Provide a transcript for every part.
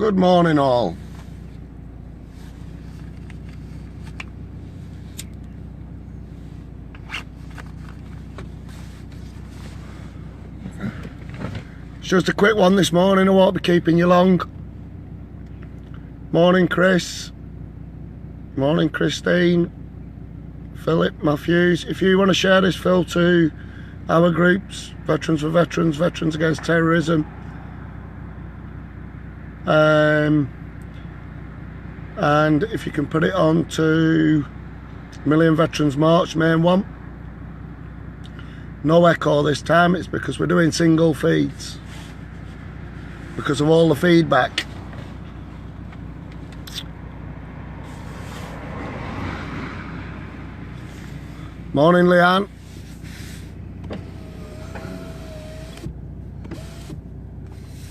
Good morning all. It's just a quick one this morning, I won't be keeping you long. Morning Chris. Morning Christine. Philip Matthews. If you want to share this, Phil, to our groups, Veterans for Veterans, Veterans Against Terrorism, and if you can put it on to Million Veterans March, main one. No echo this time, it's because we're doing single feeds because of all the feedback. Morning Leanne.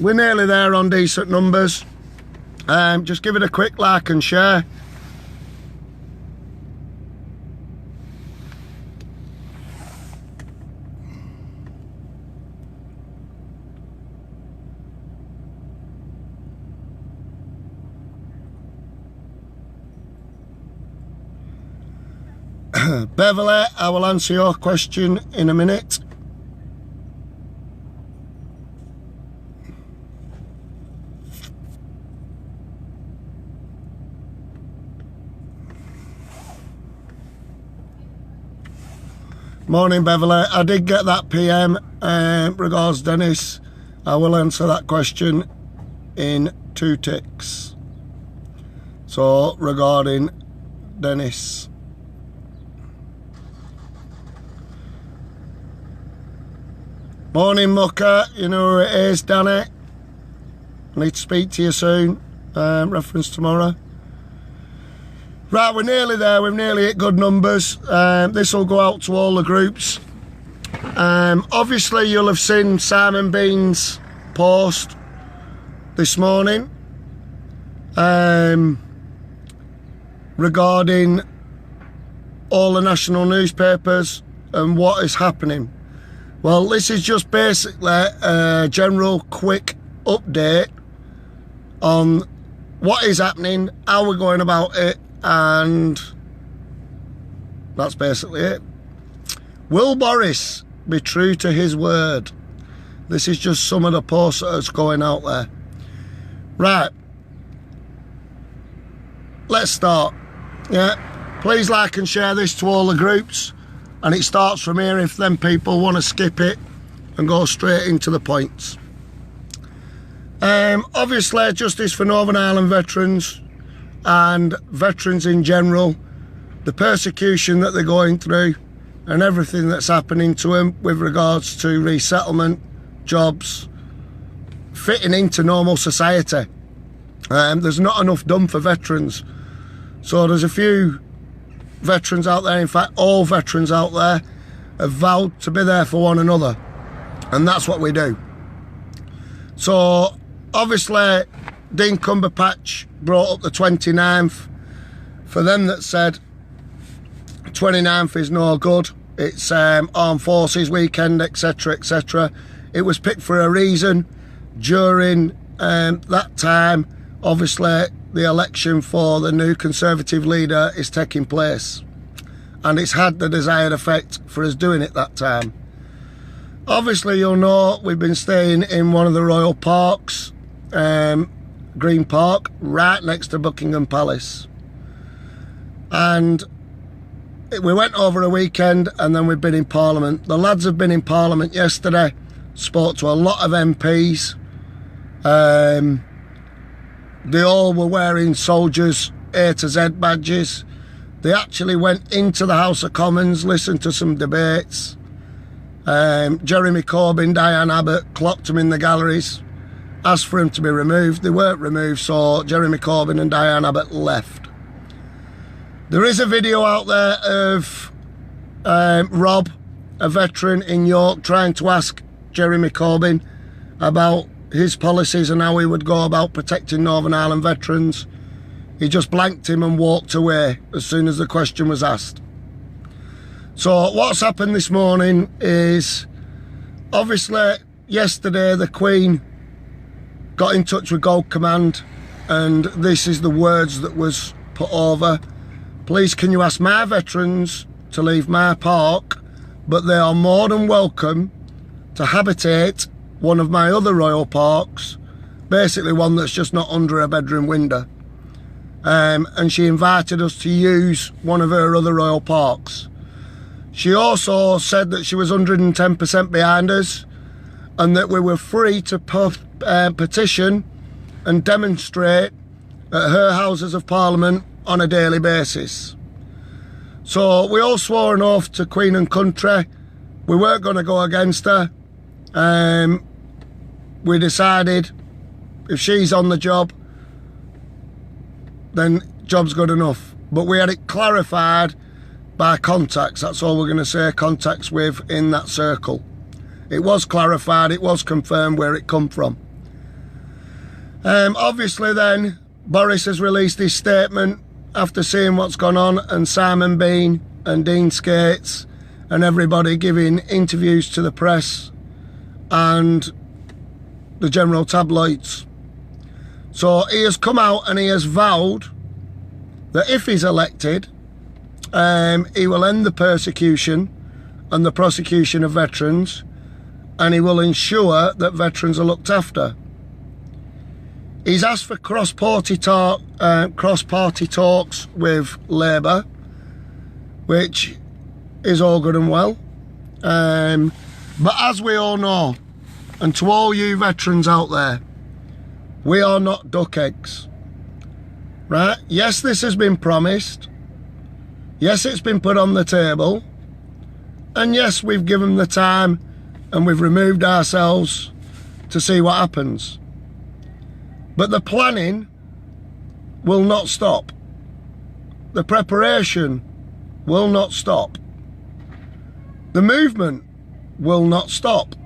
We're nearly there on decent numbers. Just give it a quick like and share. Beverly, I will answer your question in a minute. Morning Beverly, I did get that PM regards Dennis. I will answer that question in 2 ticks. So regarding Dennis. Morning Mucker, you know who it is, Danny. I need to speak to you soon. Reference tomorrow. Right, we're nearly there, we've nearly hit good numbers. This will go out to all the groups. Obviously you'll have seen Simon Bean's post this morning regarding all the national newspapers and what is happening. Well, this is just basically a general quick update on what is happening, how we're going about it, and that's basically it. Will Boris be true to his word? This is just some of the posts that's going out there. Right, let's start. Yeah, please like and share this to all the groups, and it starts from here if them people want to skip it and go straight into the points. Obviously justice for Northern Ireland veterans and veterans in general, the persecution that they're going through and everything that's happening to them with regards to resettlement, jobs, fitting into normal society. There's not enough done for veterans. So there's a few veterans out there, in fact all veterans out there have vowed to be there for one another, and that's what we do. So obviously Dean Cumberbatch brought up the 29th. For them that said 29th is no good, it's Armed Forces Weekend, etc, etc. It was picked for a reason. During that time, obviously the election for the new Conservative leader is taking place, and it's had the desired effect for us doing it that time. Obviously you'll know we've been staying in one of the royal parks, Green Park, right next to Buckingham Palace, and we went over a weekend, and then we've been in Parliament. The lads have been in Parliament yesterday, spoke to a lot of MPs. They all were wearing soldiers A to Z badges. They actually went into the House of Commons, listened to some debates. Jeremy Corbyn, Diane Abbott clocked them in the galleries, asked for him to be removed. They weren't removed, so Jeremy Corbyn and Diane Abbott left. There is a video out there of Rob, a veteran in York, trying to ask Jeremy Corbyn about his policies and how he would go about protecting Northern Ireland veterans. He just blanked him and walked away as soon as the question was asked. So what's happened this morning is, obviously yesterday the Queen got in touch with Gold Command and this is the words that was put over: please can you ask my veterans to leave my park, but they are more than welcome to habitate one of my other royal parks, basically one that's just not under a bedroom window. And she invited us to use one of her other royal parks. She also said that she was 110% behind us, and that we were free to petition and demonstrate at her Houses of Parliament on a daily basis. So we all swore an oath to Queen and country. We weren't going to go against her. We decided if she's on the job, then job's good enough. But we had it clarified by contacts. That's all we're going to say, contacts within that circle. It was clarified, it was confirmed where it come from. Obviously then, Boris has released his statement after seeing what's gone on, and Simon Bean and Dean Skates and everybody giving interviews to the press and the general tabloids. So he has come out and he has vowed that if he's elected, he will end the persecution and the prosecution of veterans, and he will ensure that veterans are looked after. He's asked for cross-party talks with Labour, which is all good and well. But as we all know, and to all you veterans out there, we are not duck eggs, right? Yes, this has been promised. Yes, it's been put on the table. And yes, we've given the time and we've removed ourselves to see what happens. But the planning will not stop. The preparation will not stop. The movement will not stop.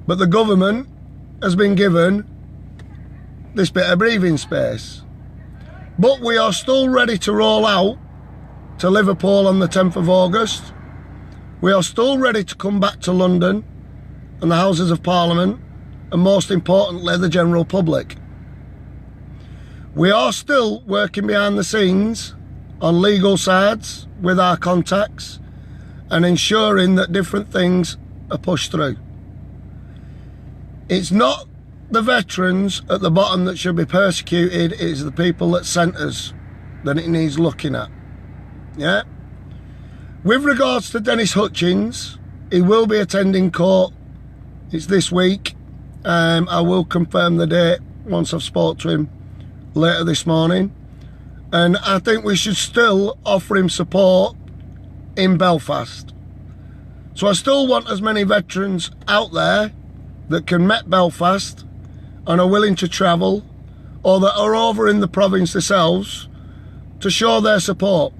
But the government has been given this bit of breathing space. But we are still ready to roll out to Liverpool on the 10th of August. We are still ready to come back to London and the Houses of Parliament, and most importantly, the general public. We are still working behind the scenes on legal sides with our contacts and ensuring that different things are pushed through. It's not the veterans at the bottom that should be persecuted, it's the people that sent us that it needs looking at. Yeah? With regards to Dennis Hutchins, he will be attending court. It's this week. I will confirm the date once I've spoke to him later this morning. And I think we should still offer him support in Belfast. So I still want as many veterans out there that can met Belfast and are willing to travel, or that are over in the province themselves, to show their support.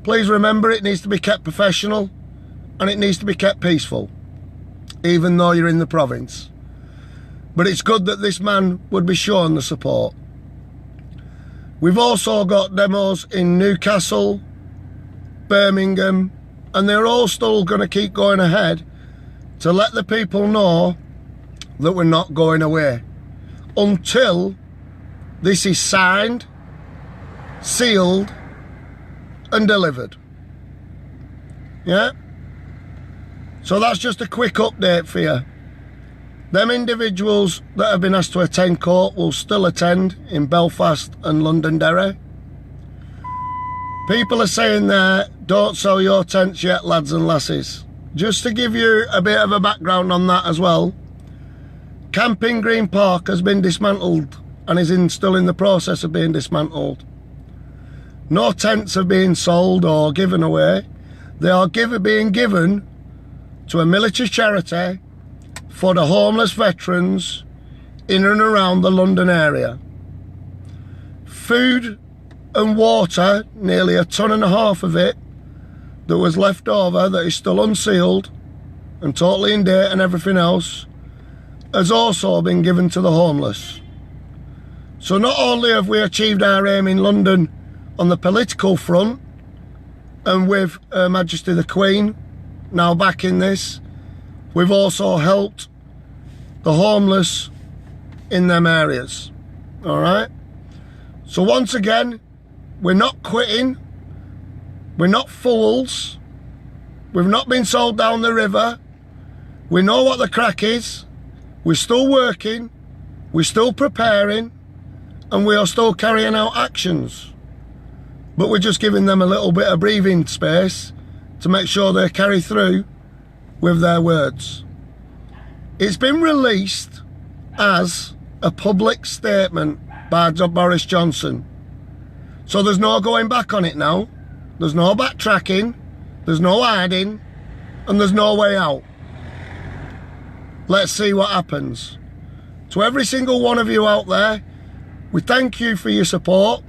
Please remember, it needs to be kept professional and it needs to be kept peaceful, even though you're in the province. But it's good that this man would be shown the support. We've also got demos in Newcastle, Birmingham, and they're all still going to keep going ahead to let the people know that we're not going away until this is signed, sealed and delivered. Yeah? So that's just a quick update for you. Them individuals that have been asked to attend court will still attend in Belfast and Londonderry. People are saying there, don't sell your tents yet, lads and lasses. Just to give you a bit of a background on that as well, Camping Green Park has been dismantled and is still in the process of being dismantled. No tents are being sold or given away. They are being given to a military charity for the homeless veterans in and around the London area. Food and water, nearly 1.5 tons of it, that was left over, that is still unsealed and totally in date and everything else, has also been given to the homeless. So not only have we achieved our aim in London on the political front, and with Her Majesty the Queen now backing this, we've also helped the homeless in them areas. All right. So once again, we're not quitting. We're not fools. We've not been sold down the river. We know what the crack is. We're still working. We're still preparing. And we are still carrying out actions. But we're just giving them a little bit of breathing space to make sure they carry through with their words. It's been released as a public statement by Boris Johnson. So there's no going back on it now. There's no backtracking. There's no hiding. And there's no way out. Let's see what happens. To every single one of you out there, we thank you for your support.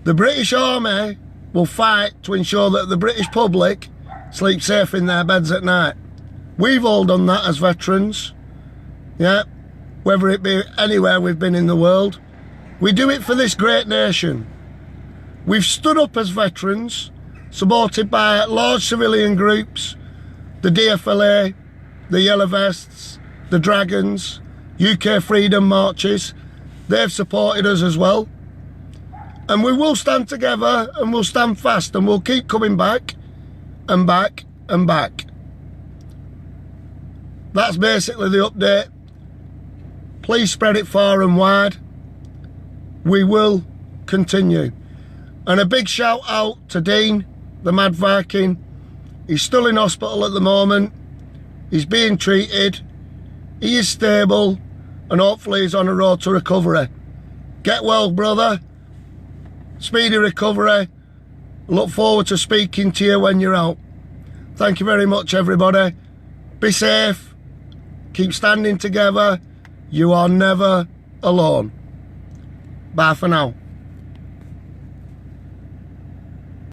The British Army will fight to ensure that the British public sleep safe in their beds at night. We've all done that as veterans. Yeah, whether it be anywhere we've been in the world. We do it for this great nation. We've stood up as veterans, supported by large civilian groups, the DFLA, the Yellow Vests, the Dragons, UK Freedom Marches. They've supported us as well. And we will stand together and we'll stand fast and we'll keep coming back and back and back. That's basically the update. Please spread it far and wide. We will continue. And a big shout out to Dean, the Mad Viking. He's still in hospital at the moment. He's being treated. He is stable and hopefully he's on a road to recovery. Get well, brother. Speedy recovery. Look forward to speaking to you when you're out. Thank you very much, everybody. Be safe. Keep standing together. You are never alone. Bye for now.